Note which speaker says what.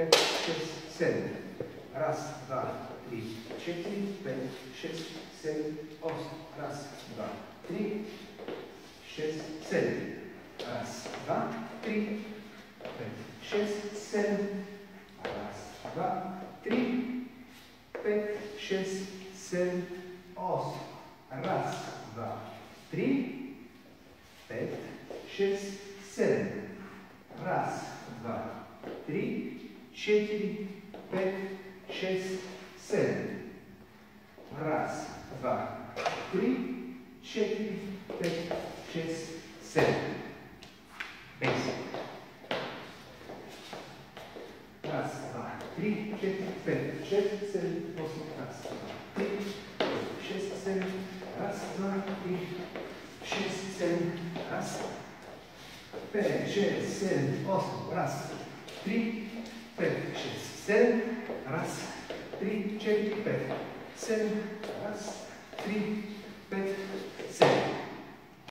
Speaker 1: 5, 6, 7. Раз, два, три, 4, 5, 6, 7, 8. Раз, два, три, 6, 7. Раз, два, три, 5, 6, 7. Раз, два, три, 5, 6, 7, 8. Раз, два, три, 5, 6, 7. Раз, два, три, 4, 5, 6, 7. Раз, два, три, 4, 5, 6, 7. Basic. Раз, два, три, 4, 5, 6, 7, 8. Раз, два, три, 6, 7. Раз, два, три, 6, 7. Раз, 5, 6, 7, 8. Раз, 3, 5, 6, 7. Раз, 3, 4, 5, 7. Раз, 3,